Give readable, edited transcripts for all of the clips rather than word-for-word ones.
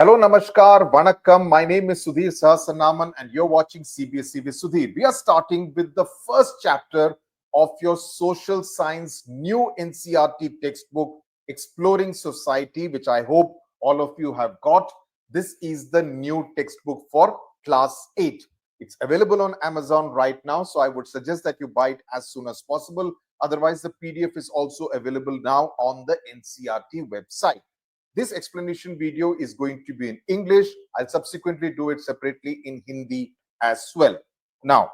Hello, Namaskar, Vanakkam. My name is Sudhir Sahasranaman, and you're watching CBSE with Sudhir. We are starting with the first chapter of your social science new NCRT textbook, Exploring Society, which I hope all of you have got. This is the new textbook for class 8. It's available on Amazon right now, so I would suggest that you buy it as soon as possible. Otherwise, the PDF is also available now on the NCRT website. This explanation video is going to be in English. I'll subsequently do it separately in Hindi as well. Now,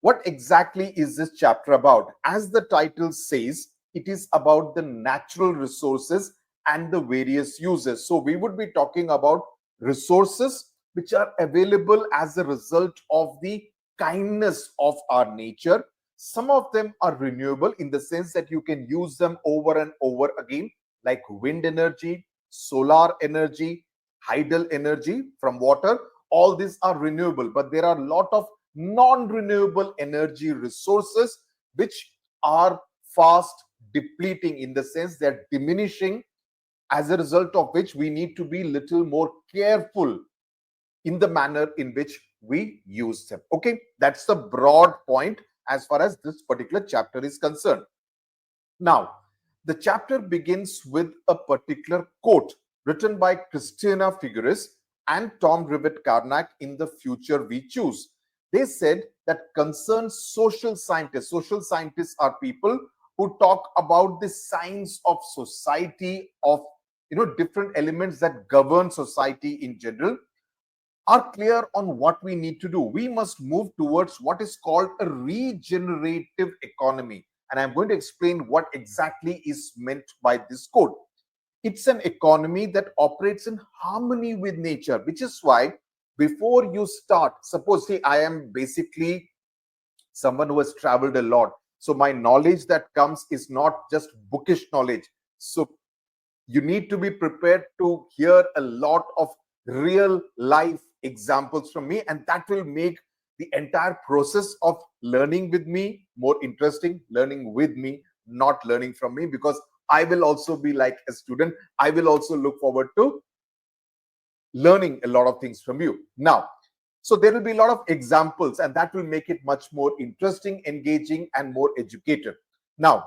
what exactly is this chapter about? As the title says, it is about the natural resources and the various uses. So we would be talking about resources which are available as a result of the kindness of our nature. Some of them are renewable in the sense that you can use them over and over again, like wind energy, solar energy, tidal energy from water. All these are renewable, but there are a lot of non-renewable energy resources which are fast depleting, in the sense they're diminishing, as a result of which we need to be little more careful in the manner in which we use them. Okay, that's the broad point as far as this particular chapter is concerned. Now, the chapter begins with a particular quote written by Christina Figueres and Tom Rivet-Carnac in The Future We Choose. They said that concerned social scientists are people who talk about the science of society, of different elements that govern society in general, are clear on what we need to do. We must move towards what is called a regenerative economy. And I'm going to explain what exactly is meant by this quote. It's an economy that operates in harmony with nature, which is why before you start, suppose, see, I am basically someone who has traveled a lot. So my knowledge that comes is not just bookish knowledge. So you need to be prepared to hear a lot of real life examples from me, and that will make the entire process of learning with me more interesting. Learning with me, not learning from me, because I will also be like a student. I will also look forward to learning a lot of things from you. Now, so there will be a lot of examples, and that will make it much more interesting, engaging, and more educated. Now,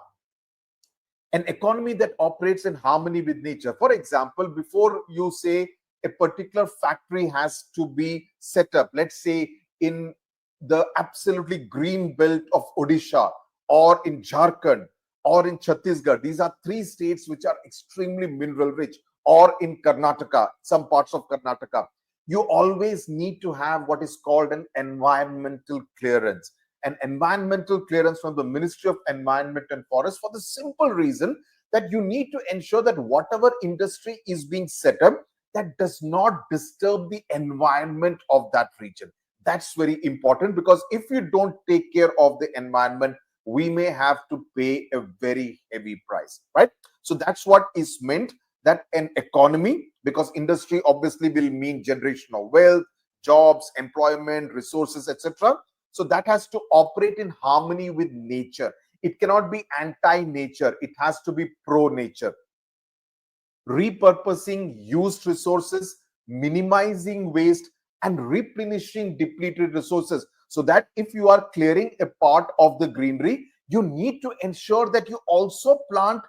an economy that operates in harmony with nature. For example, before you say a particular factory has to be set up, let's say in the absolutely green belt of Odisha, or in Jharkhand, or in Chhattisgarh. These are three states which are extremely mineral rich, or in Karnataka, some parts of Karnataka. You always need to have what is called an environmental clearance. An environmental clearance from the Ministry of Environment and Forest, for the simple reason that you need to ensure that whatever industry is being set up, that does not disturb the environment of that region. That's very important, because if you don't take care of the environment, we may have to pay a very heavy price, right? So that's what is meant, that an economy, because industry obviously will mean generation of wealth, jobs, employment, resources, etc. So that has to operate in harmony with nature. It cannot be anti-nature. It has to be pro-nature. Repurposing used resources, minimizing waste, and replenishing depleted resources. So that if you are clearing a part of the greenery, you need to ensure that you also plant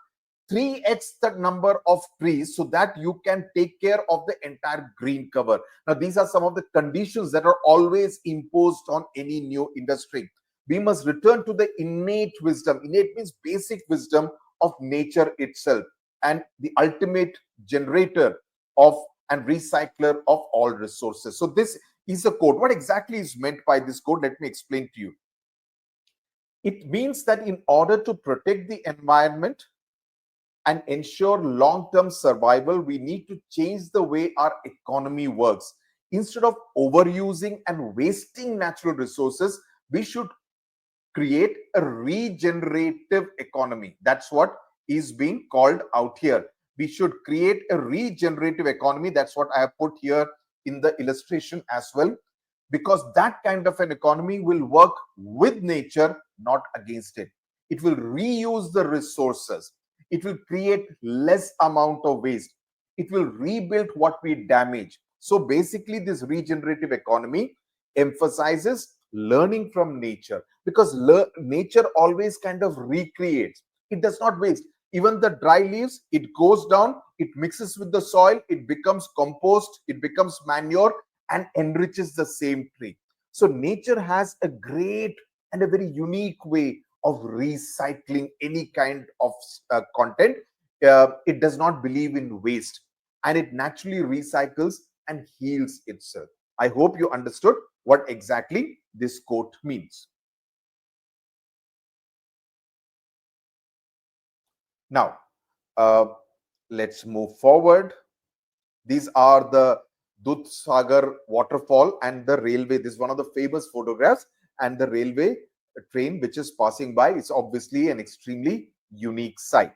3x the number of trees, so that you can take care of the entire green cover. Now, these are some of the conditions that are always imposed on any new industry. We must return to the innate wisdom. Innate means basic wisdom of nature itself, and the ultimate generator of and recycler of all resources. So this is a code. What exactly is meant by this code? Let me explain to you. It means that in order to protect the environment and ensure long-term survival, we need to change the way our economy works. Instead of overusing and wasting natural resources, we should create a regenerative economy. That's what is being called out here. We should create a regenerative economy. That's what I have put here in the illustration as well, because that kind of an economy will work with nature, not against it. It will reuse the resources. It will create less amount of waste. it will rebuild what we damage. So basically, this regenerative economy emphasizes learning from nature, because nature always kind of recreates. It does not waste. Even the dry leaves, it goes down, it mixes with the soil, it becomes compost, it becomes manure, and enriches the same tree. So nature has a great and a very unique way of recycling any kind of content. It does not believe in waste, and it naturally recycles and heals itself. I hope you understood what exactly this quote means. Now, uh, let's move forward. These are the Dudh Sagar waterfall and the railway. This is one of the famous photographs, and the railway train which is passing by. It's obviously an extremely unique sight.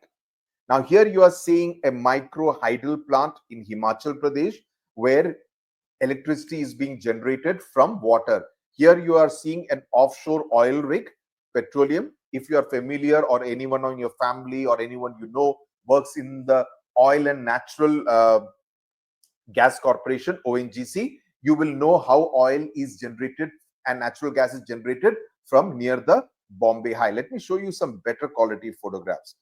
Now, here you are seeing a micro hydel plant in Himachal Pradesh, where electricity is being generated from water. Here you are seeing an offshore oil rig, petroleum. If you are familiar, or anyone in your family or anyone you know works in the oil and natural gas corporation, ONGC, you will know how oil is generated and natural gas is generated from near the Bombay High. Let me show you some better quality photographs.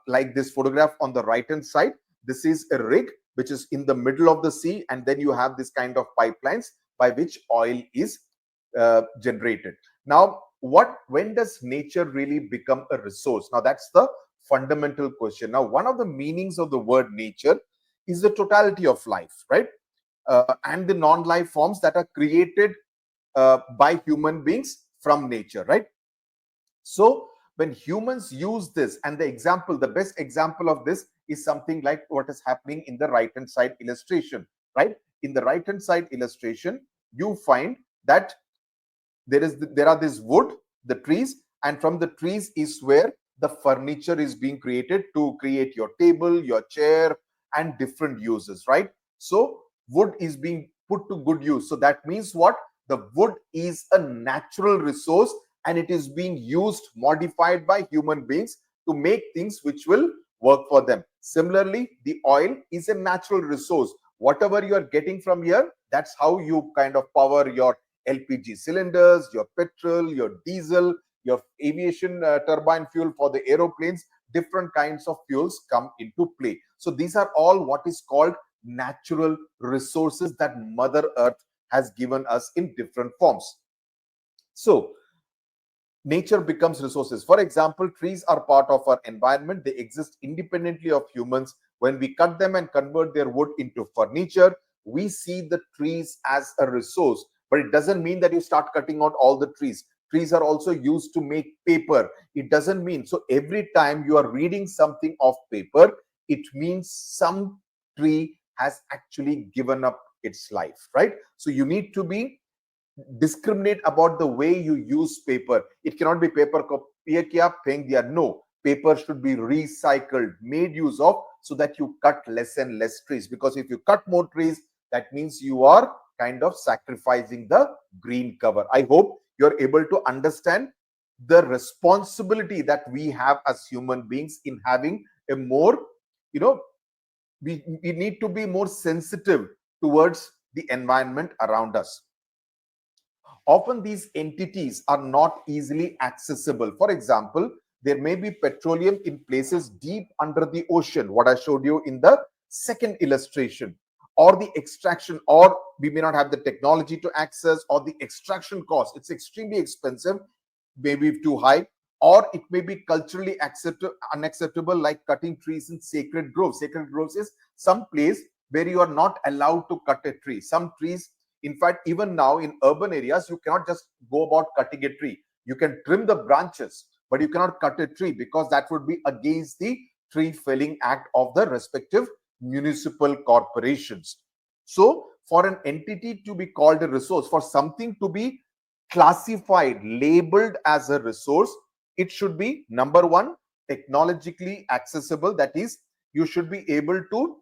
Like this photograph on the right hand side, this is a rig which is in the middle of the sea, and then you have this kind of pipelines by which oil is generated. Now, when does nature really become a resource? Now, that's the fundamental question. Now, one of the meanings of the word nature is the totality of life, right? And the non-life forms that are created by human beings from nature, right? So when humans use this, and the best example of this is something like what is happening in the right hand side illustration, right? In the right hand side illustration, you find that there are this wood, the trees, and from the trees is where the furniture is being created to create your table, your chair, and different uses, right? So wood is being put to good use. So that means what? The wood is a natural resource, and it is being used, modified by human beings to make things which will work for them. Similarly, the oil is a natural resource. Whatever you are getting from here, that's how you kind of power your LPG cylinders, your petrol, your diesel, your aviation turbine fuel for the aeroplanes. Different kinds of fuels come into play. So these are all what is called natural resources that Mother Earth has given us in different forms. So nature becomes resources. For example, trees are part of our environment. They exist independently of humans. When we cut them and convert their wood into furniture, we see the trees as a resource. But it doesn't mean that you start cutting out all the trees. Trees are also used to make paper. It doesn't mean. So every time you are reading something of paper, it means some tree has actually given up its life, right? So you need to be discriminate about the way you use paper. It cannot be paper ko piya kiya, pheng diya. No, paper should be recycled, made use of, so that you cut less and less trees. Because if you cut more trees, that means you are kind of sacrificing the green cover. I hope you're able to understand the responsibility that we have as human beings in having a more, we need to be more sensitive towards the environment around us. Often these entities are not easily accessible. For example, there may be petroleum in places deep under the ocean, what I showed you in the second illustration, or the extraction, or we may not have the technology to access, or the extraction cost, it's extremely expensive, maybe too high, or it may be culturally unacceptable, like cutting trees in sacred groves. Sacred groves is some place where you are not allowed to cut a tree. Some trees, in fact, even now in urban areas, you cannot just go about cutting a tree. You can trim the branches, but you cannot cut a tree, because that would be against the tree felling act of the respective municipal corporations. So for an entity to be called a resource, for something to be classified, labeled as a resource, it should be, number one, technologically accessible. That is, you should be able to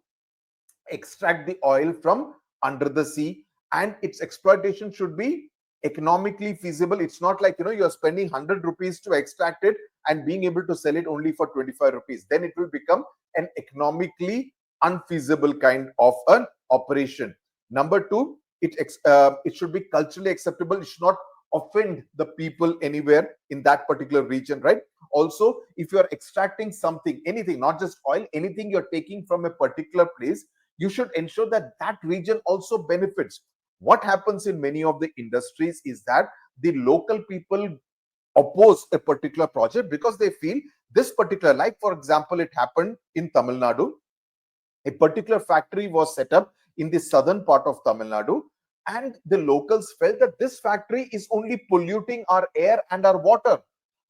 extract the oil from under the sea, and its exploitation should be economically feasible. It's not like, you're spending 100 rupees to extract it and being able to sell it only for 25 rupees. Then it will become an economically unfeasible kind of an operation. Number two, it should be culturally acceptable. It should not offend the people anywhere in that particular region, right? Also, if you are extracting something, anything, not just oil, anything you're taking from a particular place, you should ensure that that region also benefits. What happens in many of the industries is that the local people oppose a particular project because they feel this particular, like for example, it happened in Tamil Nadu. A particular factory was set up in the southern part of Tamil Nadu, and the locals felt that this factory is only polluting our air and our water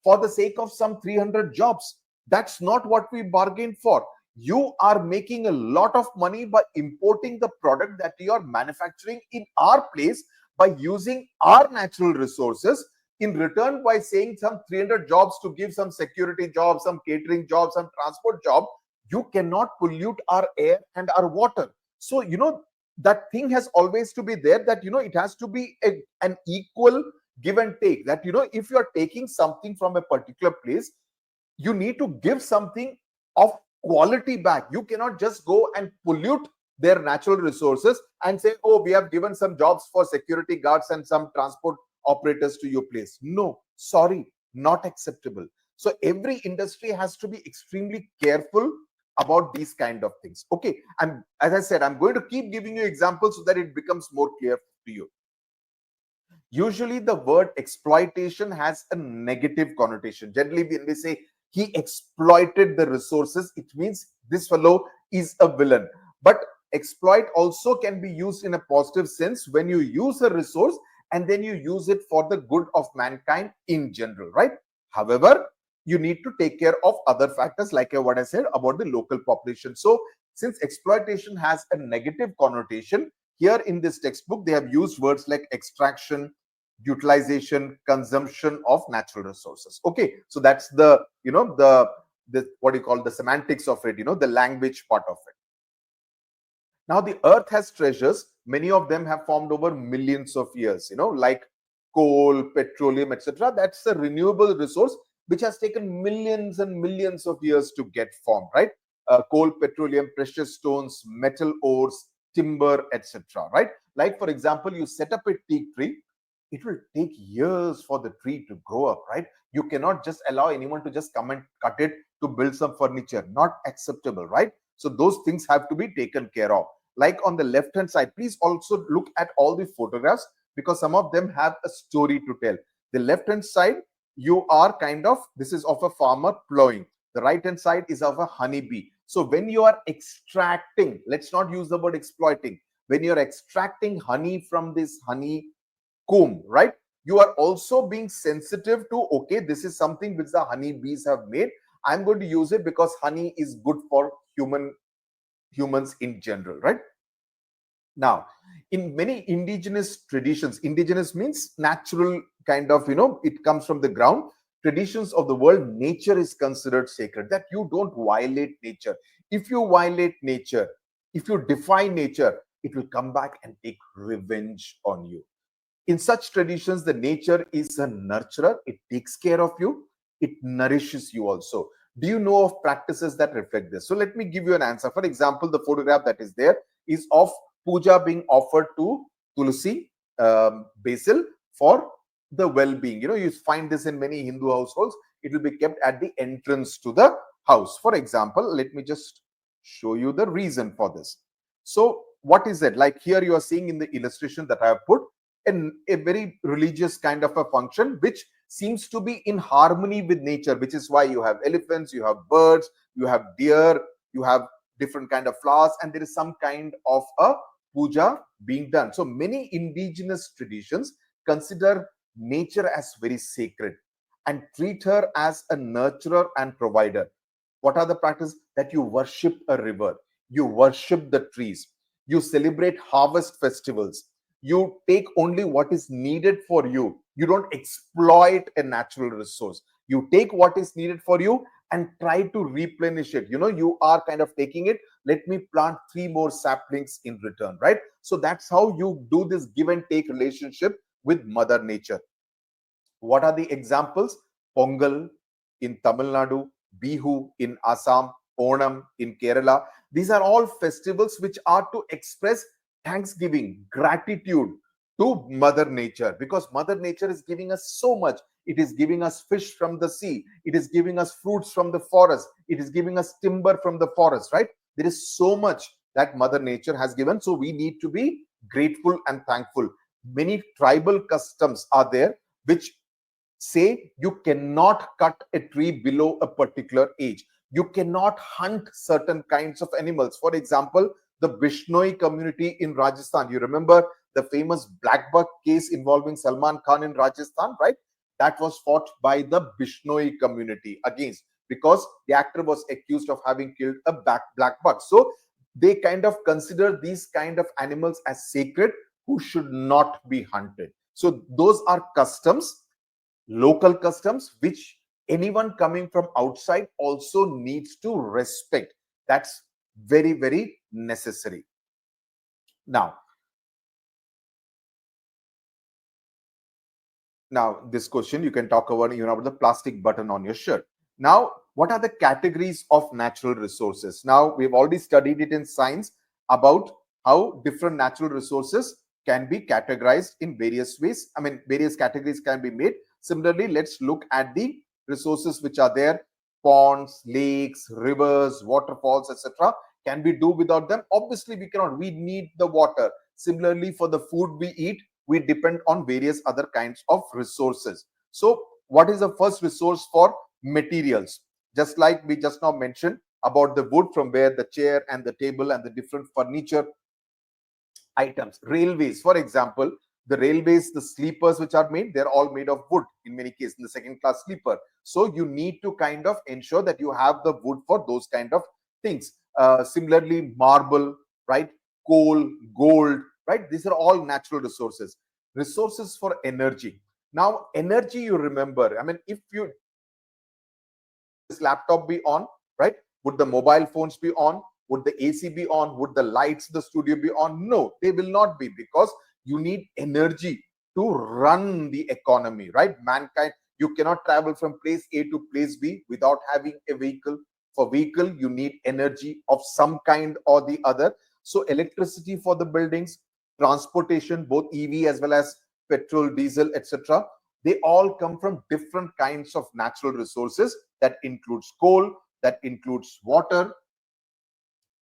for the sake of some 300 jobs. That's not what we bargained for. You are making a lot of money by importing the product that you are manufacturing in our place by using our natural resources. In return, by saying some 300 jobs to give some security jobs, some catering jobs, some transport job, you cannot pollute our air and our water. So, that thing has always to be there, that, it has to be an equal give and take, that, if you are taking something from a particular place, you need to give something of quality back. You cannot just go and pollute their natural resources and say, oh, we have given some jobs for security guards and some transport operators to your place. No, sorry, not acceptable. So every industry has to be extremely careful about these kind of things. Okay, and as I said, I'm going to keep giving you examples so that it becomes more clear to you. Usually the word exploitation has a negative connotation. Generally, when we say he exploited the resources, it means this fellow is a villain. But exploit also can be used in a positive sense when you use a resource and then you use it for the good of mankind in general, right? However, you need to take care of other factors, like what I said about the local population. So since exploitation has a negative connotation, here in this textbook, they have used words like extraction, utilization, consumption of natural resources. Okay, so that's the, the what you call the semantics of it, the language part of it. Now, the earth has treasures. Many of them have formed over millions of years, like coal, petroleum, etc. That's a renewable resource which has taken millions and millions of years to get formed, right? Coal, petroleum, precious stones, metal ores, timber, etc. Right? Like, for example, you set up a teak tree, it will take years for the tree to grow up, right? You cannot just allow anyone to just come and cut it to build some furniture. Not acceptable, right? So those things have to be taken care of. Like on the left hand side, please also look at all the photographs because some of them have a story to tell. The left hand side, you are this is of a farmer plowing. The right hand side is of a honeybee. So when you are extracting, let's not use the word exploiting, when you're extracting honey from this honey comb, right? You are also being sensitive to, okay, this is something which the honeybees have made. I'm going to use it because honey is good for humans in general, right? Now, in many indigenous traditions, indigenous means natural kind of, it comes from the ground. Traditions of the world, nature is considered sacred, that you don't violate nature. If you violate nature, if you defy nature, it will come back and take revenge on you. In such traditions, the nature is a nurturer. It takes care of you. It nourishes you also. Do you know of practices that reflect this? So let me give you an answer. For example, the photograph that is there is of puja being offered to Tulsi, basil, for the well-being. You find this in many Hindu households. It will be kept at the entrance to the house. For example, let me just show you the reason for this. So what is it? Like here you are seeing in the illustration that I have put, a very religious kind of a function which seems to be in harmony with nature, which is why you have elephants, you have birds, you have deer, you have different kind of flowers, and there is some kind of a puja being done. So many indigenous traditions consider nature as very sacred and treat her as a nurturer and provider. What are the practices? That you worship a river, you worship the trees, you celebrate harvest festivals, you take only what is needed for you. You don't exploit a natural resource. You take what is needed for you and try to replenish it. You are kind of taking it. Let me plant 3 more saplings in return, right? So that's how you do this give and take relationship with Mother Nature. What are the examples? Pongal in Tamil Nadu, Bihu in Assam, Onam in Kerala. These are all festivals which are to express thanksgiving, gratitude to Mother Nature, because Mother Nature is giving us so much. It is giving us fish from the sea. It is giving us fruits from the forest. It is giving us timber from the forest, right? There is so much that Mother Nature has given. So we need to be grateful and thankful. Many tribal customs are there which say you cannot cut a tree below a particular age. You cannot hunt certain kinds of animals. For example, the Bishnoi community in Rajasthan. You remember the famous black buck case involving Salman Khan in Rajasthan, right? That was fought by the Bishnoi community against, because the actor was accused of having killed a black buck. So they kind of consider these kind of animals as sacred, who should not be hunted. So those are customs, local customs, which anyone coming from outside also needs to respect. That's very, very necessary. Now this question you can talk about, about the plastic button on your shirt. Now, what are the categories of natural resources? Now, we've already studied it in science about how different natural resources can be categorized in various ways. I mean, various categories can be made. Similarly, let's look at the resources which are there: ponds, lakes, rivers, waterfalls, etc. Can we do without them? Obviously we cannot. We need the water. Similarly, for the food we eat, we depend on various other kinds of resources. So what is the first resource? For materials, just like we just now mentioned about the wood from where the chair and the table and the different furniture items. Railways, for example, the railways, the sleepers which are made, they're all made of wood in many cases, in the second class sleeper. So you need to kind of ensure that you have the wood for those kind of things. Similarly, marble, right? Coal, gold, right? These are all natural resources. Resources for energy. Now, energy, you remember, I mean, if you this laptop be on, right? Would the mobile phones be on? Would the AC be on? Would the lights in the studio be on? No, they will not be, because you need energy to run the economy, right? Mankind, you cannot travel from place A to place B without having a vehicle. For vehicle, you need energy of some kind or the other. So electricity for the buildings, transportation, both EV as well as petrol, diesel, etc. They all come from different kinds of natural resources. That includes coal, that includes water,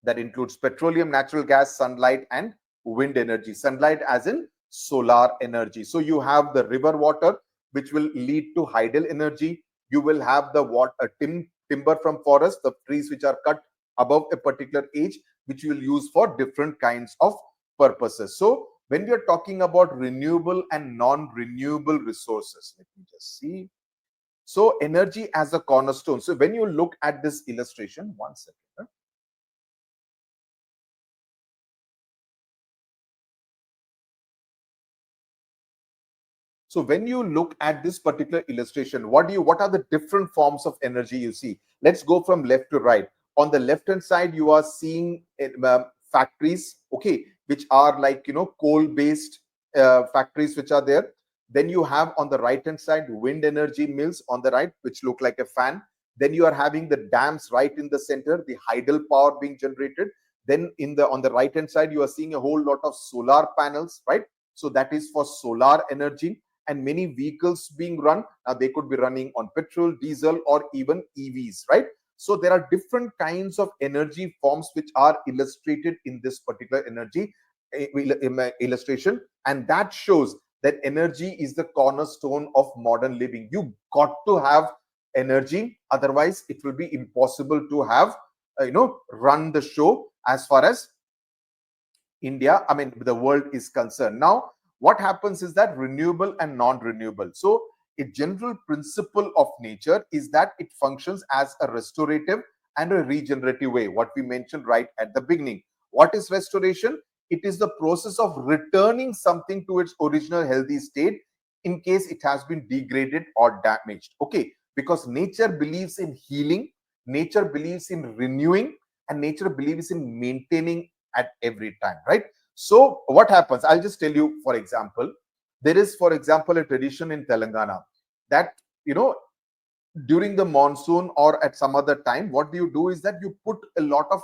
that includes petroleum, natural gas, sunlight, and wind energy. Sunlight as in solar energy. So you have the river water, which will lead to hydel energy. You will have the water, timber from forest, the trees which are cut above a particular age, which you will use for different kinds of purposes. So when we are talking about renewable and non-renewable resources, let me just see. So energy as a cornerstone. So when you look at this illustration, one second. So when you look at this particular illustration, what are the different forms of energy you see? Let's go from left to right. On the left hand side, you are seeing factories, okay, which are like, coal based factories which are there. Then you have on the right hand side wind energy mills on the right, which look like a fan. Then you are having the dams right in the center, the hydel power being generated. Then on the right hand side, you are seeing a whole lot of solar panels, right? So that is for solar energy. And many vehicles being run, they could be running on petrol, diesel, or even EVs, right? So there are different kinds of energy forms which are illustrated in this particular energy illustration, and that shows that energy is the cornerstone of modern living. You got to have energy, otherwise it will be impossible to have run the show as far as India, I mean the world is concerned. Now what happens is that renewable and non-renewable. So a general principle of nature is that it functions as a restorative and a regenerative way, what we mentioned right at the beginning. What is restoration? It is the process of returning something to its original healthy state in case it has been degraded or damaged. Okay, because nature believes in healing, nature believes in renewing, and nature believes in maintaining at every time, right? So what happens? I'll just tell you, for example, there is, for example, a tradition in Telangana that, during the monsoon or at some other time, what do you do is that you put a lot of,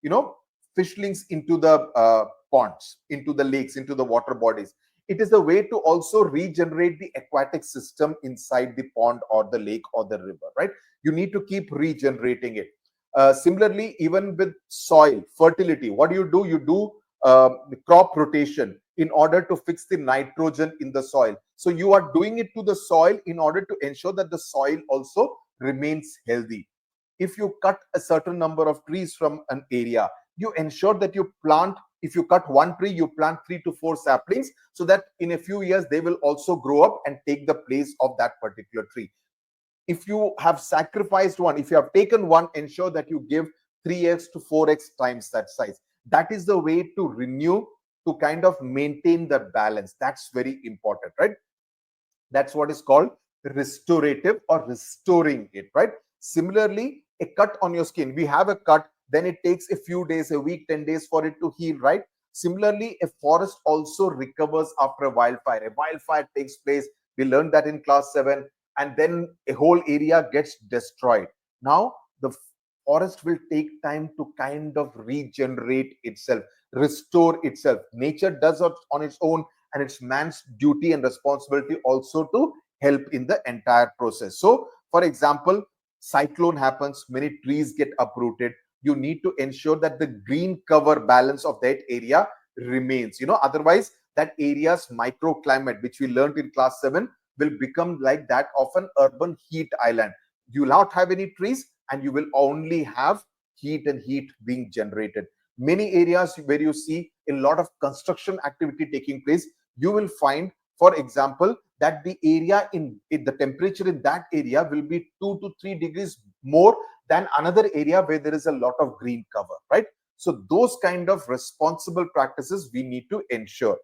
fishlings into the ponds, into the lakes, into the water bodies. It is a way to also regenerate the aquatic system inside the pond or the lake or the river, right? You need to keep regenerating it. Similarly, even with soil fertility, what do? You do crop rotation in order to fix the nitrogen in the soil. So you are doing it to the soil in order to ensure that the soil also remains healthy. If you cut a certain number of trees from an area, you ensure that you plant, if you cut one tree, you plant 3 to 4 saplings, so that in a few years they will also grow up and take the place of that particular tree. If you have sacrificed one, if you have taken one, ensure that you give 3x to 4x times that size. That is the way to renew, to kind of maintain the balance. That's very important, right? That's what is called restorative or restoring it, right? Similarly, a cut on your skin, we have a cut, then it takes a few days, a week, 10 days for it to heal, right? Similarly, a forest also recovers after a wildfire. A wildfire takes place, we learned that in class 7, and then a whole area gets destroyed. Now the forest will take time to kind of regenerate itself, restore itself. Nature does it on its own, and it's man's duty and responsibility also to help in the entire process. So for example, cyclone happens, many trees get uprooted. You need to ensure that the green cover balance of that area remains, otherwise that area's microclimate, which we learned in class 7, will become like that of an urban heat island. You will not have any trees, and you will only have heat and heat being generated. Many areas where you see a lot of construction activity taking place, you will find, for example, that the area in the temperature in that area will be 2 to 3 degrees more than another area where there is a lot of green cover, right? So those kind of responsible practices we need to ensure.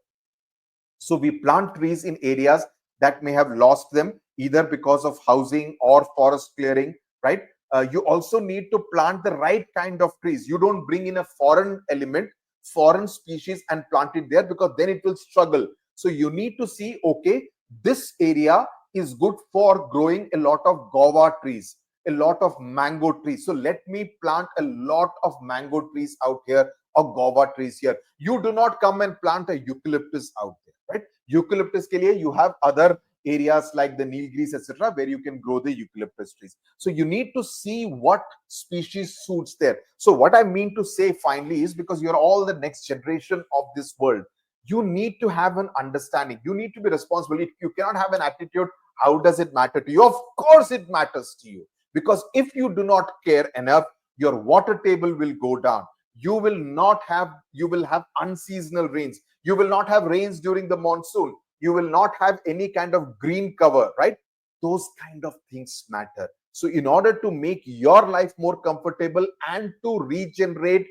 So we plant trees in areas that may have lost them either because of housing or forest clearing, right? You also need to plant the right kind of trees. You don't bring in a foreign element, foreign species and plant it there, because then it will struggle. So you need to see, okay, this area is good for growing a lot of guava trees, a lot of mango trees. So let me plant a lot of mango trees out here or guava trees here. You do not come and plant a eucalyptus out there, right? Eucalyptus ke liye you have other areas like the Nilgiris, etc., where you can grow the eucalyptus trees. So you need to see what species suits there. So what I mean to say finally is, because you're all the next generation of this world, you need to have an understanding. You need to be responsible. You cannot have an attitude, how does it matter to you? Of course it matters to you, because if you do not care enough, your water table will go down. You will have unseasonal rains. You will not have rains during the monsoon. You will not have any kind of green cover, right? Those kind of things matter. So in order to make your life more comfortable and to regenerate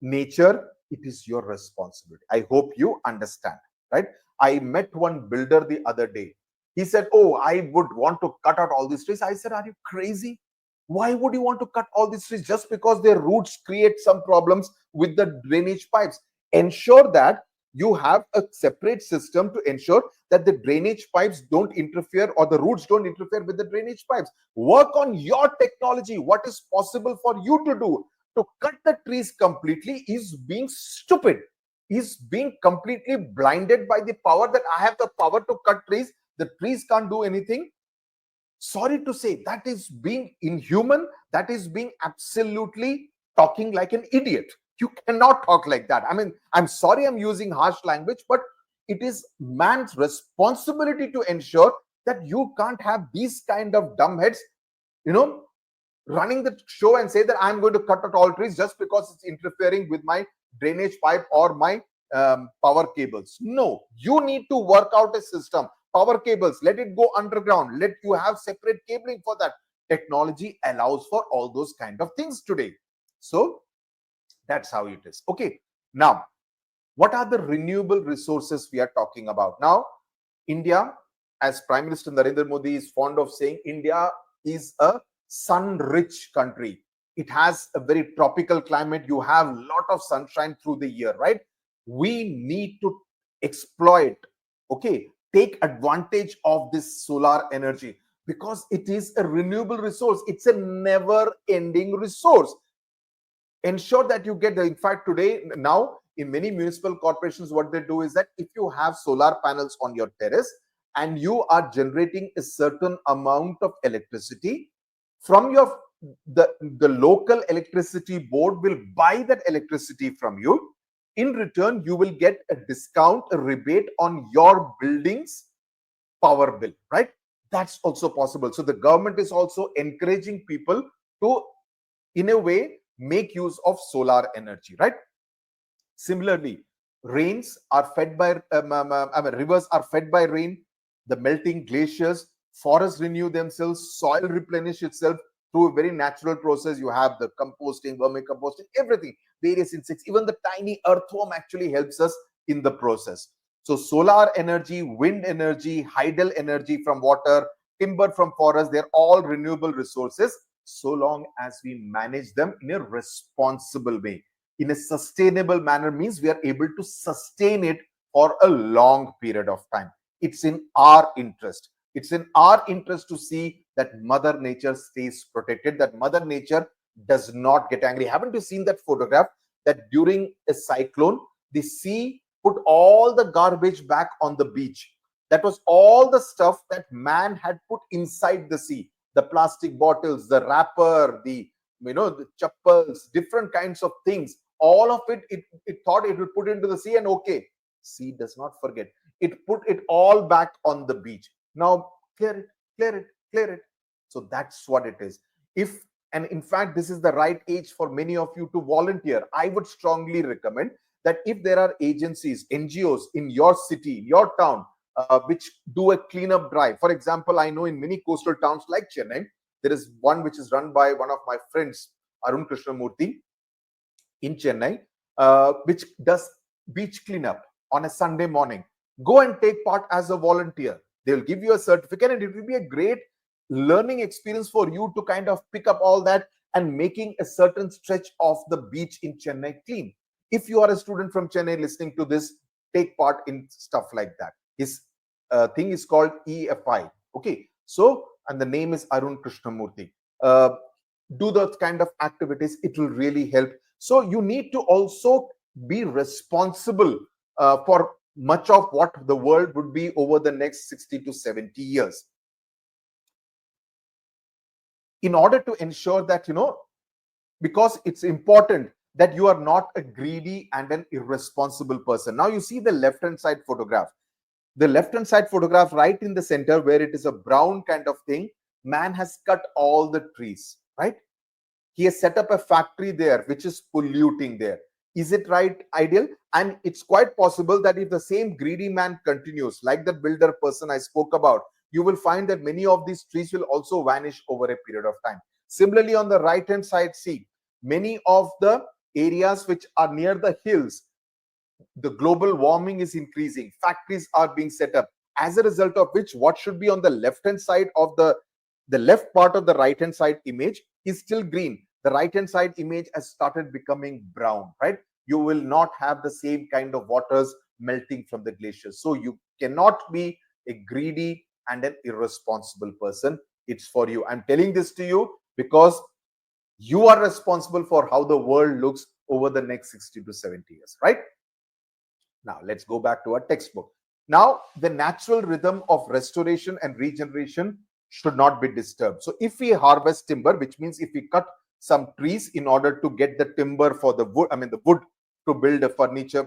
nature, it is your responsibility. I hope you understand, right? I met one builder the other day. He said, oh, I would want to cut out all these trees. I said, are you crazy? Why would you want to cut all these trees? Just because their roots create some problems with the drainage pipes. Ensure that you have a separate system to ensure that the drainage pipes don't interfere, or the roots don't interfere with the drainage pipes. Work on your technology. What is possible for you to do? To cut the trees completely is being stupid, is being completely blinded by the power that I have the power to cut trees. The trees can't do anything. Sorry to say, that is being inhuman. That is being absolutely talking like an idiot. You cannot talk like that. I mean, I'm sorry I'm using harsh language, but it is man's responsibility to ensure that you can't have these kind of dumbheads, running the show and say that I'm going to cut out all trees just because it's interfering with my drainage pipe or my power cables. No, you need to work out a system. Power cables, let it go underground. Let you have separate cabling for that. Technology allows for all those kind of things today. So that's how it is. Okay. Now, what are the renewable resources we are talking about? Now, India, as Prime Minister Narendra Modi is fond of saying, India is a sun-rich country. It has a very tropical climate. You have a lot of sunshine through the year, right? We need to exploit, okay, take advantage of this solar energy, because it is a renewable resource. It's a never-ending resource. ensure that you get the, in fact, today, now in many municipal corporations, what they do is that if you have solar panels on your terrace and you are generating a certain amount of electricity from your, the local electricity board will buy that electricity from you. In return, you will get a discount, a rebate on your building's power bill, right? That's also possible. So the government is also encouraging people to, in a way, make use of solar energy, right? Similarly, rains are fed by, rivers are fed by rain, the melting glaciers, forests renew themselves, soil replenish itself through a very natural process. You have the composting, vermicomposting, everything, various insects, even the tiny earthworm actually helps us in the process. So solar energy, wind energy, hydel energy from water, timber from forest, they're all renewable resources, so long as we manage them in a responsible way. In a sustainable manner means we are able to sustain it for a long period of time. It's in our interest. It's in our interest to see that Mother Nature stays protected, that Mother Nature does not get angry. Haven't you seen that photograph that during a cyclone, the sea put all the garbage back on the beach? That was all the stuff that man had put inside the sea. The plastic bottles, the wrapper, the the chappals, different kinds of things, all of it thought it would put into the sea, and okay, sea does not forget, it put it all back on the beach. Now clear it, clear it, clear it. So that's what it is. If, and in fact, this is the right age for many of you to volunteer. I would strongly recommend that if there are agencies, NGOs in your city, your town, which do a cleanup drive. For example, I know in many coastal towns like Chennai, there is one which is run by one of my friends, Arun Krishnamurthy, in Chennai, which does beach cleanup on a Sunday morning. Go and take part as a volunteer. They'll give you a certificate, and it will be a great learning experience for you to kind of pick up all that and making a certain stretch of the beach in Chennai clean. If you are a student from Chennai listening to this, take part in stuff like that. His thing is called EFI. Okay, so, and the name is Arun Krishnamurthy. Do those kind of activities, it will really help. So you need to also be responsible for much of what the world would be over the next 60 to 70 years, in order to ensure that, because it's important that you are not a greedy and an irresponsible person. Now you see the left hand side photograph. The left hand side photograph, right in the center, where it is a brown kind of thing, man has cut all the trees, right? He has set up a factory there which is polluting there. Is it right, ideal? And it's quite possible that if the same greedy man continues, like the builder person I spoke about, you will find that many of these trees will also vanish over a period of time. Similarly, on the right hand side, see, many of the areas which are near the hills, the global warming is increasing, factories are being set up, as a result of which what should be on the left hand side of the left part of the right hand side image is still green. The right hand side image has started becoming brown, right? You will not have the same kind of waters melting from the glaciers. So you cannot be a greedy and an irresponsible person. It's for you. I'm telling this to you because you are responsible for how the world looks over the next 60 to 70 years, right? Now, let's go back to our textbook. Now, the natural rhythm of restoration and regeneration should not be disturbed. So, if we harvest timber, which means if we cut some trees in order to get the timber for the wood, the wood to build a furniture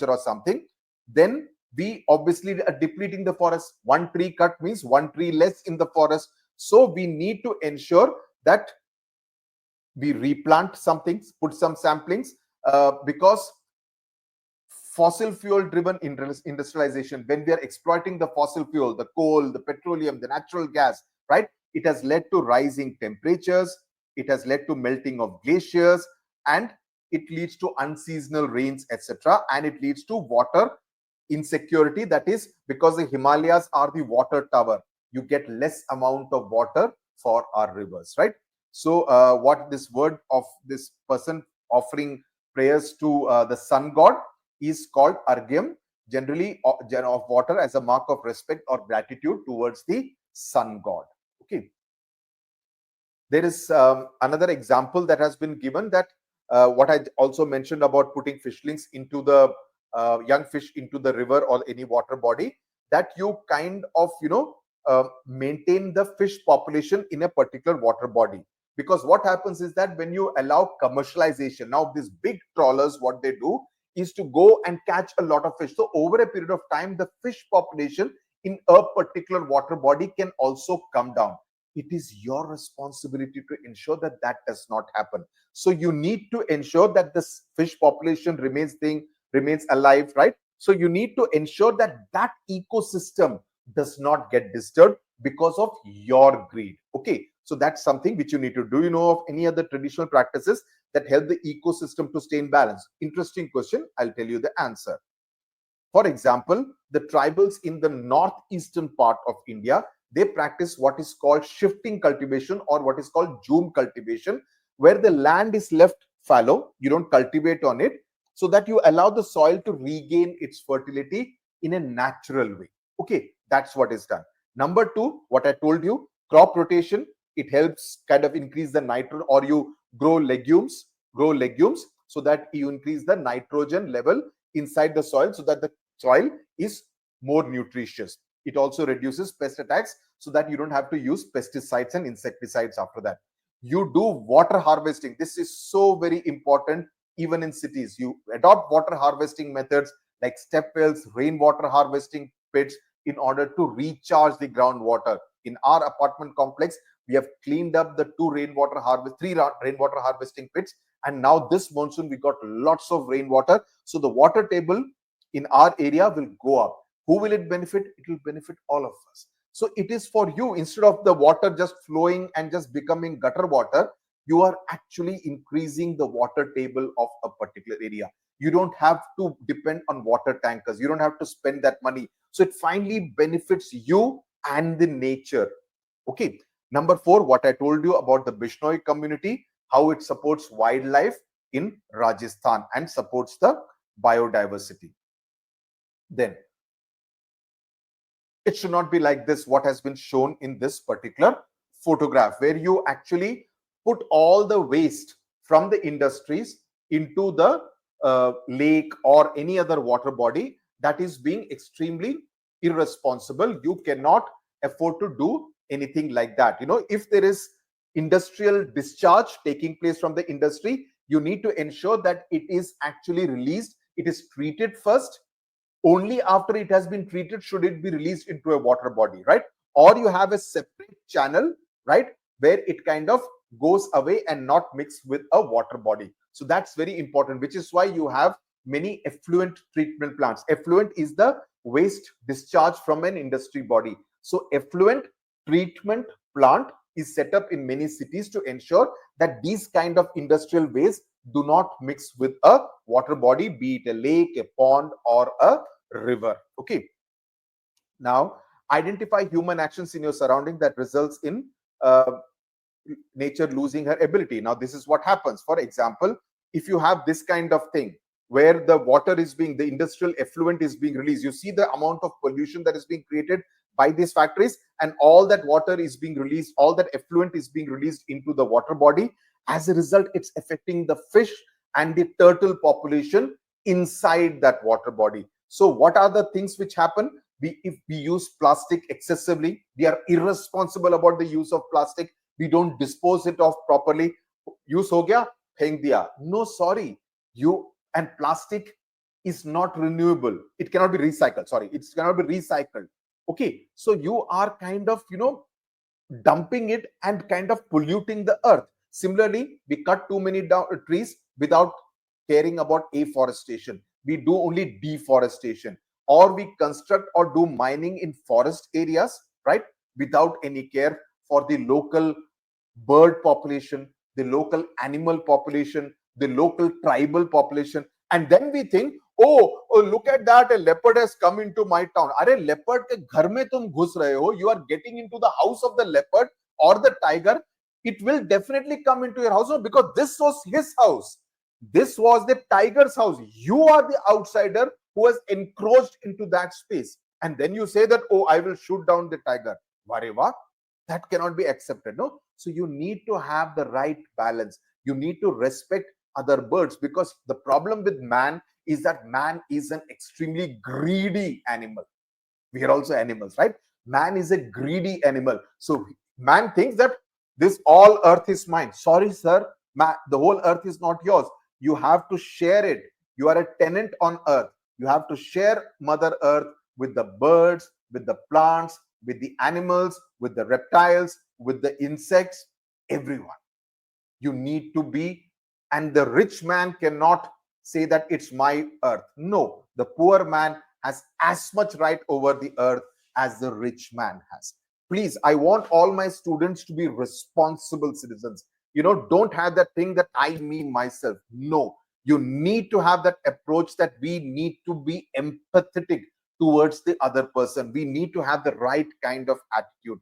or something, then we obviously are depleting the forest. One tree cut means one tree less in the forest. So, we need to ensure that we replant some things, put some samplings, because fossil fuel driven industrialization, when we are exploiting the fossil fuel, the coal, the petroleum, the natural gas, right, it has led to rising temperatures, it has led to melting of glaciers, and it leads to unseasonal rains, etc., and it leads to water insecurity. That is because the Himalayas are the water tower, you get less amount of water for our rivers, right? So what this word of this person offering prayers to the sun god is called argyam, generally of water, as a mark of respect or gratitude towards the sun god. Okay. There is another example that has been given, that what I also mentioned about putting fishlings into the young fish into the river or any water body, that you kind of maintain the fish population in a particular water body. Because what happens is that when you allow commercialization, now these big trawlers, what they do is to go and catch a lot of fish. So over a period of time, the fish population in a particular water body can also come down. It is your responsibility to ensure that that does not happen. So you need to ensure that this fish population remains alive, right? So you need to ensure that that ecosystem does not get disturbed because of your greed. Okay, so that's something which you need to do. You know of any other traditional practices that help the ecosystem to stay in balance? Interesting question. I'll tell you the answer. For example, the tribals in the northeastern part of India, they practice what is called shifting cultivation, or what is called Zoom cultivation, where the land is left fallow, you don't cultivate on it, so that you allow the soil to regain its fertility in a natural way. Okay, that's what is done. Number two, what I told you, crop rotation, it helps kind of increase the nitrogen, or you grow legumes so that you increase the nitrogen level inside the soil, so that the soil is more nutritious. It also reduces pest attacks, so that you don't have to use pesticides and insecticides after that. You do water harvesting. This is so very important. Even in cities, you adopt water harvesting methods like step wells, rainwater harvesting pits, in order to recharge the groundwater. In our apartment complex, we have cleaned up the three rainwater harvesting pits, and now this monsoon we got lots of rainwater, so the water table in our area will go up. Who will it benefit? It will benefit all of us. So it is for you. Instead of the water just flowing and just becoming gutter water, you are actually increasing the water table of a particular area. You don't have to depend on water tankers. You don't have to spend that money. So it finally benefits you and the nature. Okay. Number four, what I told you about the Bishnoi community, how it supports wildlife in Rajasthan and supports the biodiversity. Then it should not be like this, what has been shown in this particular photograph, where you actually put all the waste from the industries into the lake or any other water body. That is being extremely irresponsible. You cannot afford to do anything like that. If there is industrial discharge taking place from the industry, you need to ensure that it is actually released. It is treated first. Only after it has been treated should it be released into a water body, right? Or you have a separate channel, right, where it kind of goes away and not mixed with a water body. So that's very important, which is why you have many effluent treatment plants. Effluent is the waste discharge from an industry body. So effluent treatment plant is set up in many cities to ensure that these kind of industrial waste do not mix with a water body, be it a lake, a pond, or a river. Okay. Now, identify human actions in your surrounding that results in nature losing her ability. Now, this is what happens. For example, if you have this kind of thing where the industrial effluent is being released, you see the amount of pollution that is being created by these factories, and all that water is being released, all that effluent is being released into the water body. As a result, it's affecting the fish and the turtle population inside that water body. So what are the things which happen? If we use plastic excessively, we are irresponsible about the use of plastic. We don't dispose it off properly. Use ho gaya, phenk diya. No, sorry. And plastic is not renewable. It cannot be recycled. Sorry, it cannot be recycled. Okay, so you are kind of dumping it and kind of polluting the earth. Similarly, we cut too many trees without caring about afforestation. We do only deforestation, or we construct or do mining in forest areas, right, without any care for the local bird population, the local animal population, the local tribal population. And then we think, oh, look at that, a leopard has come into my town. Are leopard ke ghar mein tum ghus rahe ho, you are getting into the house of the leopard or the tiger. It will definitely come into your house, because this was his house. This was the tiger's house. You are the outsider who has encroached into that space. And then you say that, oh, I will shoot down the tiger. Vareva, that cannot be accepted, no? So you need to have the right balance. You need to respect other birds, because the problem with man is that man is an extremely greedy animal. We are also animals, right? Man is a greedy animal. So man thinks that this all earth is mine. Sorry, sir, the whole earth is not yours. You have to share it. You are a tenant on earth. You have to share Mother Earth with the birds, with the plants, with the animals, with the reptiles, with the insects, everyone. You need to be, and the rich man cannot say that it's my earth. No, the poor man has as much right over the earth as the rich man has. Please, I want all my students to be responsible citizens. Don't have that thing that I, me, myself. No, you need to have that approach that we need to be empathetic towards the other person. We need to have the right kind of attitude.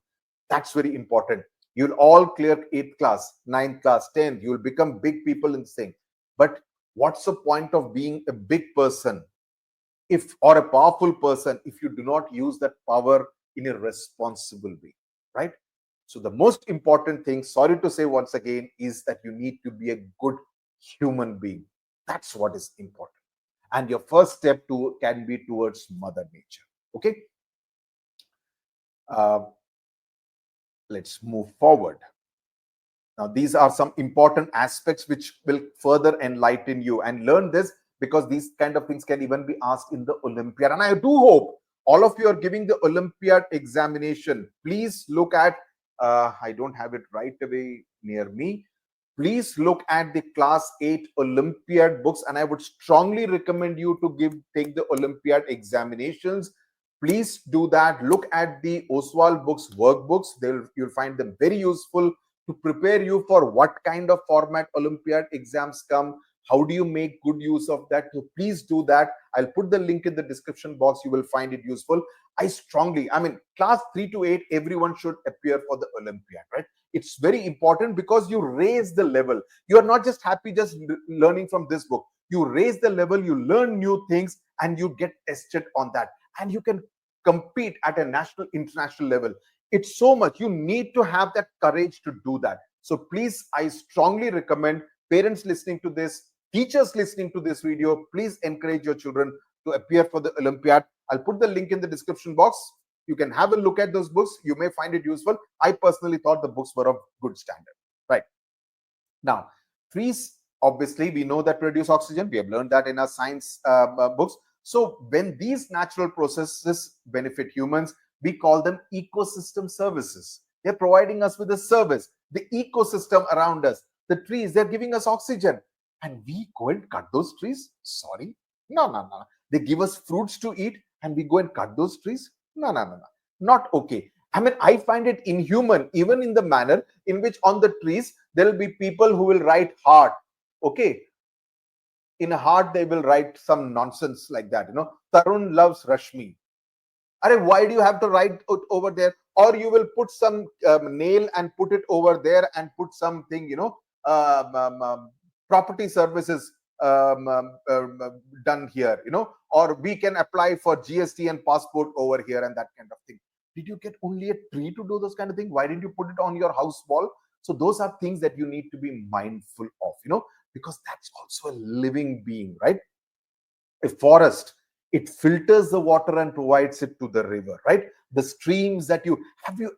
That's very important. You'll all clear 8th class, 9th class, 10th. You'll become big people in this thing. But what's the point of being a big person or a powerful person if you do not use that power in a responsible way, right? So the most important thing, sorry to say once again, is that you need to be a good human being. That's what is important. And your first step can be towards Mother Nature. Okay. Let's move forward. Now, these are some important aspects which will further enlighten you, and learn this, because these kind of things can even be asked in the Olympiad. And I do hope all of you are giving the Olympiad examination. Please look at, I don't have it right away near me. Please look at the class 8 Olympiad books, and I would strongly recommend you to take the Olympiad examinations. Please do that. Look at the Oswald books workbooks. You'll find them very useful to prepare you for what kind of format Olympiad exams come. How do you make good use of that? So please do that. I'll put the link in the description box. You will find it useful. Class 3 to 8, everyone should appear for the Olympiad, right? It's very important because you raise the level. You are not just happy just learning from this book. You raise the level, you learn new things, and you get tested on that. And you can compete at a national, international level. It's so much. You need to have that courage to do that. So please, I strongly recommend parents listening to this, teachers listening to this video, please encourage your children to appear for the Olympiad. I'll put the link in the description box. You can have a look at those books. You may find it useful. I personally thought the books were of good standard. Right. Now, trees, obviously, we know that produce oxygen. We have learned that in our science books. So when these natural processes benefit humans, we call them ecosystem services. They're providing us with a service. The ecosystem around us, the trees, they're giving us oxygen. And we go and cut those trees? Sorry. No. They give us fruits to eat and we go and cut those trees? No. Not okay. I find it inhuman, even in the manner in which on the trees, there will be people who will write heart. Okay. In a heart, they will write some nonsense like that. Tarun loves Rashmi. Why do you have to write it over there? Or you will put some nail and put it over there and put something, property services done here, or we can apply for GST and passport over here and that kind of thing. Did you get only a tree to do those kind of things? Why didn't you put it on your house wall? So those are things that you need to be mindful of, because that's also a living being, right? A forest, it filters the water and provides it to the river, right? The streams that have you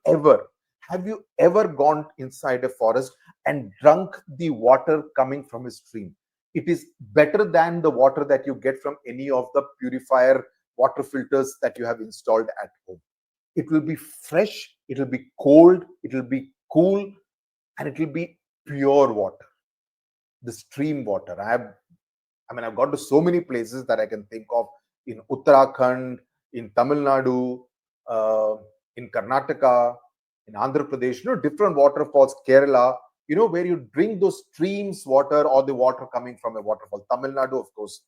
ever gone inside a forest and drunk the water coming from a stream? It is better than the water that you get from any of the purifier water filters that you have installed at home. It will be fresh, it will be cold, it will be cool, and it will be pure water. The stream water. I've gone to so many places that I can think of, in Uttarakhand, in Tamil Nadu, in Karnataka, in Andhra Pradesh, different waterfalls, Kerala, where you drink those streams water or the water coming from a waterfall. Tamil Nadu, of course.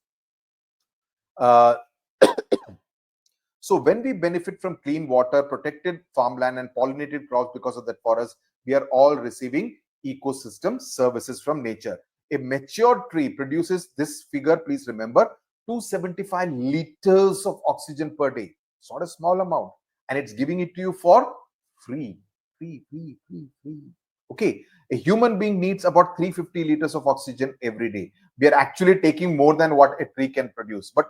So when we benefit from clean water, protected farmland, and pollinated crops because of that forest, we are all receiving ecosystem services from nature. A mature tree produces this figure, please remember, 275 liters of oxygen per day. It's not a small amount. And it's giving it to you for free. Okay, a human being needs about 350 liters of oxygen every day. We are actually taking more than what a tree can produce, but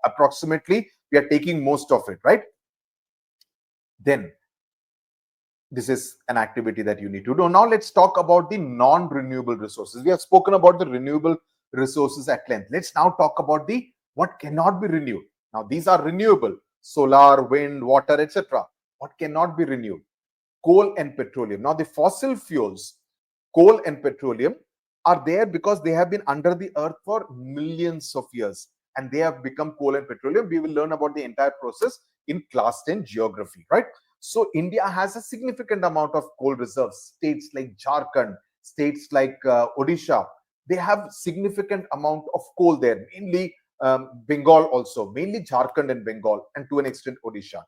approximately we are taking most of it, right? Then this is an activity that you need to do. Now let's talk about the non-renewable resources. We have spoken about the renewable resources at length. Let's now talk about the what cannot be renewed. Now these are renewable: solar, wind, water, etc. What cannot be renewed? Coal and petroleum. Now the fossil fuels, coal and petroleum, are there because they have been under the earth for millions of years and they have become coal and petroleum. We will learn about the entire process in class 10 geography, right? So India has a significant amount of coal reserves. States like Jharkhand, states like Odisha, they have significant amount of coal there, mainly Bengal also, mainly Jharkhand and Bengal, and to an extent Odisha.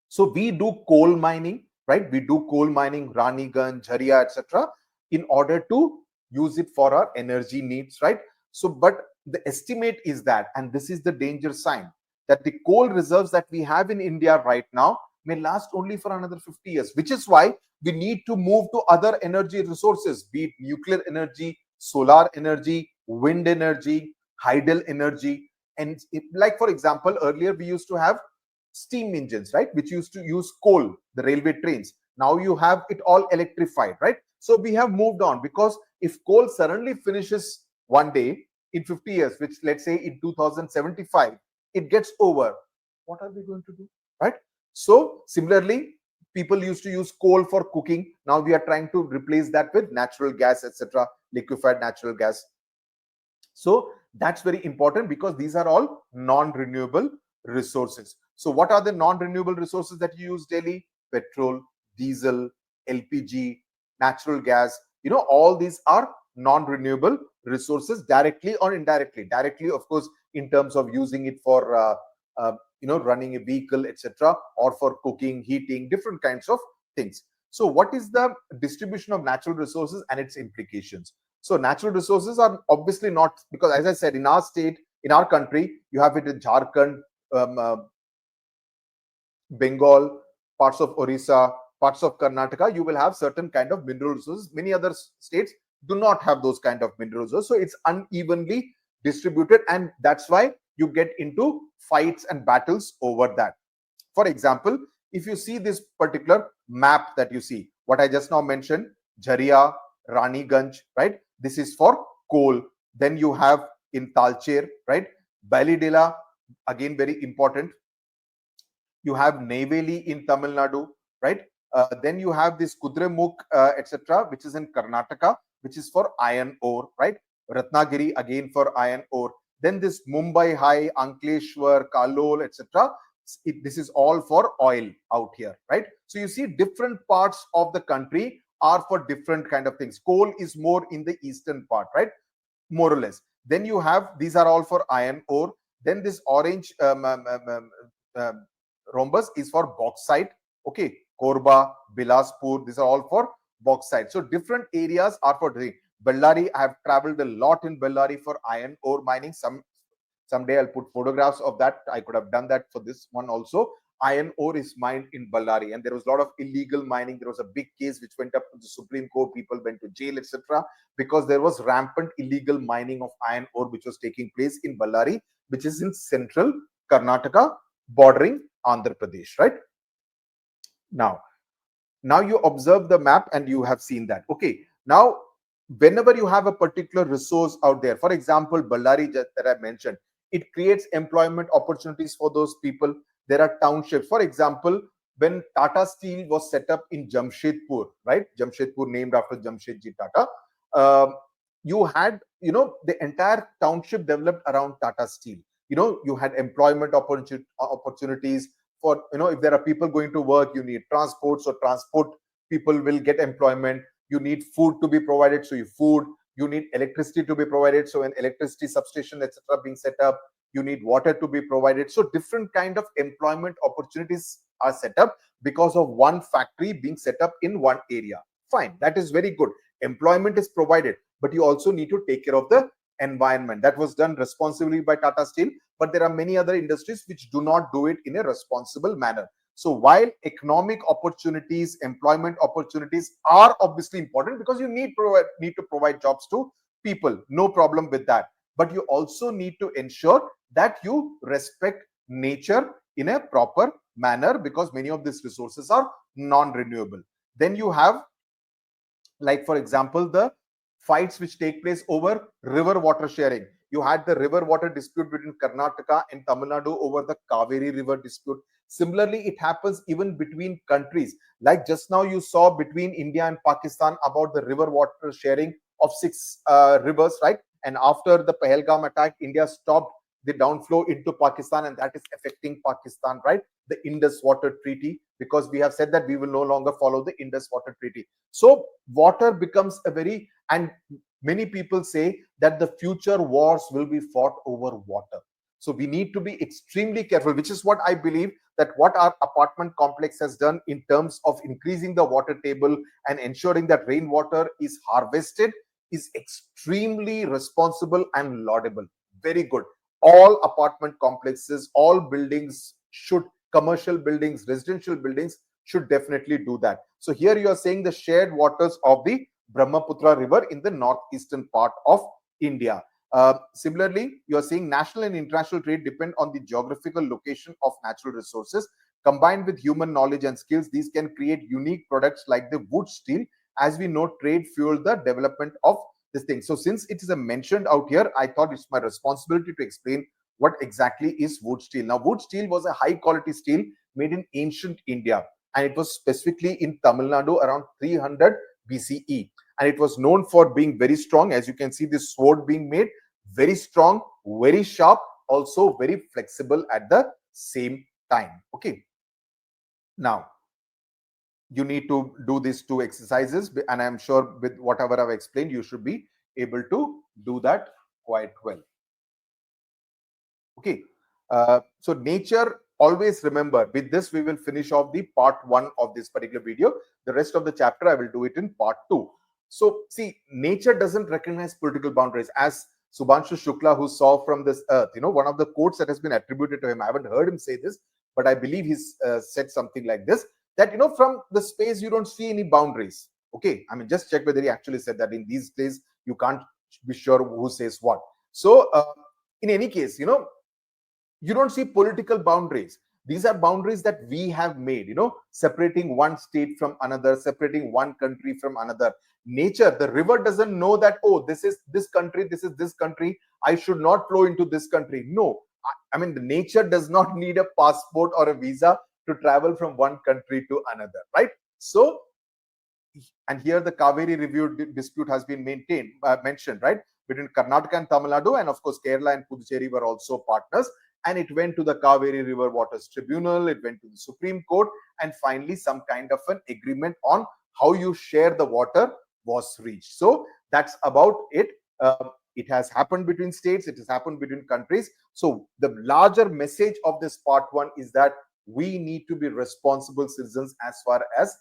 So we do coal mining, right? We do coal mining, Raniganj, Jharia, etc., in order to use it for our energy needs, right? So, but the estimate is that, and this is the danger sign, that the coal reserves that we have in India right now may last only for another 50 years, which is why we need to move to other energy resources, be it nuclear energy, solar energy, wind energy, hydel energy. And like, for example, earlier we used to have steam engines, right, which used to use coal, the railway trains. Now you have it all electrified, right? So we have moved on, because if coal suddenly finishes one day in 50 years, which let's say in 2075 it gets over, what are we going to do, right? So similarly, people used to use coal for cooking. Now we are trying to replace that with natural gas, etc., liquefied natural gas. So that's very important, because these are all non-renewable resources. So what are the non-renewable resources that you use daily? Petrol, diesel, LPG, natural gas. All these are non-renewable resources, directly or indirectly. Directly, of course, in terms of using it for running a vehicle, etc., or for cooking, heating, different kinds of things. So what is the distribution of natural resources and its implications? So natural resources are obviously not, because as I said, in our state, in our country, you have it in Jharkhand, Bengal, parts of Orissa, parts of Karnataka. You will have certain kind of mineral resources. Many other states do not have those kind of mineral resources. So it's unevenly distributed, and that's why you get into fights and battles over that. For example, if you see this particular map that you see, what I just now mentioned, Jharia, Raniganj, right? This is for coal. Then you have in Talcher, right? Balidila, again very important. You have Neyveli in Tamil Nadu, right? Then you have this Kudremukh, etc., which is in Karnataka, which is for iron ore, right? Ratnagiri, again for iron ore. Then this Mumbai High, Ankleshwar, Kalol, etc. This is all for oil out here, right? So you see different parts of the country are for different kind of things. Coal is more in the eastern part, right? More or less. Then you have, these are all for iron ore. Then this orange rhombus is for bauxite. Okay, Korba, Bilaspur, these are all for bauxite. So different areas are for drilling. Bellary, I have traveled a lot in Bellary for iron ore mining. Someday I'll put photographs of that. I could have done that for this one also. Iron ore is mined in Bellary, and there was a lot of illegal mining. There was a big case which went up to the Supreme Court. People went to jail, etc., because there was rampant illegal mining of iron ore which was taking place in Bellary, which is in central Karnataka, bordering Andhra Pradesh, right? Now you observe the map and you have seen that. Okay, now whenever you have a particular resource out there, for example, Ballari that I mentioned, it creates employment opportunities for those people. There are townships. For example, when Tata Steel was set up in Jamshedpur, right? Jamshedpur, named after Jamshedji Tata. You had, the entire township developed around Tata Steel. You had employment opportunities for, if there are people going to work, you need transport. So transport people will get employment. You need food to be provided, so you need electricity to be provided, so an electricity substation, etc., being set up. You need water to be provided. So different kind of employment opportunities are set up because of one factory being set up in one area. Fine, that is very good. Employment is provided, but you also need to take care of the environment. That was done responsibly by Tata Steel, but there are many other industries which do not do it in a responsible manner. So while economic opportunities, employment opportunities are obviously important because you need to provide jobs to people, no problem with that. But you also need to ensure that you respect nature in a proper manner because many of these resources are non-renewable. Then you have, like for example, the fights which take place over river water sharing. You had the river water dispute between Karnataka and Tamil Nadu over the Kaveri river dispute. Similarly, it happens even between countries. Like just now you saw between India and Pakistan about the river water sharing of 6 rivers, right? And after the Pahalgam attack, India stopped the downflow into Pakistan, and that is affecting Pakistan, right? The Indus Water Treaty, because we have said that we will no longer follow the Indus Water Treaty. So water becomes a very, and many people say that the future wars will be fought over water. So we need to be extremely careful, which is what I believe that what our apartment complex has done in terms of increasing the water table and ensuring that rainwater is harvested is extremely responsible and laudable. Very good. All apartment complexes, all buildings should, commercial buildings, residential buildings should definitely do that. So here you are saying the shared waters of the Brahmaputra river in the northeastern part of India. Similarly, you are saying national and international trade depend on the geographical location of natural resources. Combined with human knowledge and skills, these can create unique products like the wood steel. As we know, trade fueled the development of this thing. So since it is a mentioned out here, I thought it's my responsibility to explain what exactly is wood steel. Now, wood steel was a high quality steel made in ancient India, and it was specifically in Tamil Nadu around 300 BCE. And it was known for being very strong. As you can see, this sword being made, very strong, very sharp, also very flexible at the same time. Okay. Now, you need to do these 2 exercises, and I'm sure with whatever I've explained, you should be able to do that quite well. Okay. So nature, always remember, with this we will finish off the part 1 of this particular video. The rest of the chapter I will do it in part 2. So see, nature doesn't recognize political boundaries. As Subhanshu Shukla, who saw from this earth, one of the quotes that has been attributed to him, I haven't heard him say this, but I believe he's said something like this, that from the space you don't see any boundaries. Okay, I mean, just check whether he actually said that. In these days you can't be sure who says what. So in any case, you don't see political boundaries. These are boundaries that we have made, separating one state from another, separating one country from another. Nature, the river doesn't know that, oh, this is this country, this is this country, I should not flow into this country. No, I mean, the nature does not need a passport or a visa to travel from one country to another, right? So, and here the Kaveri review dispute has been mentioned, right? Between Karnataka and Tamil Nadu, and of course Kerala and Puducherry were also partners. And it went to the Kaveri River Waters Tribunal, it went to the Supreme Court, and finally some kind of an agreement on how you share the water was reached. So that's about it. It has happened between states, it has happened between countries. So the larger message of this part 1 is that we need to be responsible citizens as far as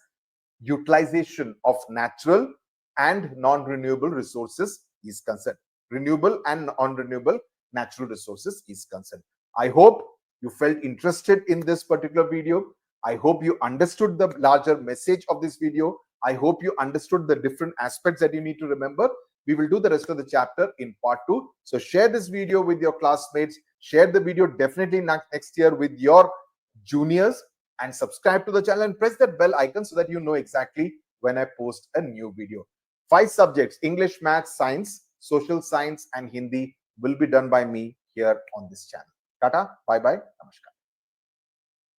utilization of natural and non-renewable resources is concerned. Renewable and non-renewable natural resources is concerned. I hope you felt interested in this particular video. I hope you understood the larger message of this video. I hope you understood the different aspects that you need to remember. We will do the rest of the chapter in part 2. So share this video with your classmates. Share the video definitely next year with your juniors, and subscribe to the channel and press that bell icon so that you know exactly when I post a new video. 5 subjects: English, Maths, Science, Social Science, and Hindi will be done by me here on this channel. Tata, bye bye, namaskar.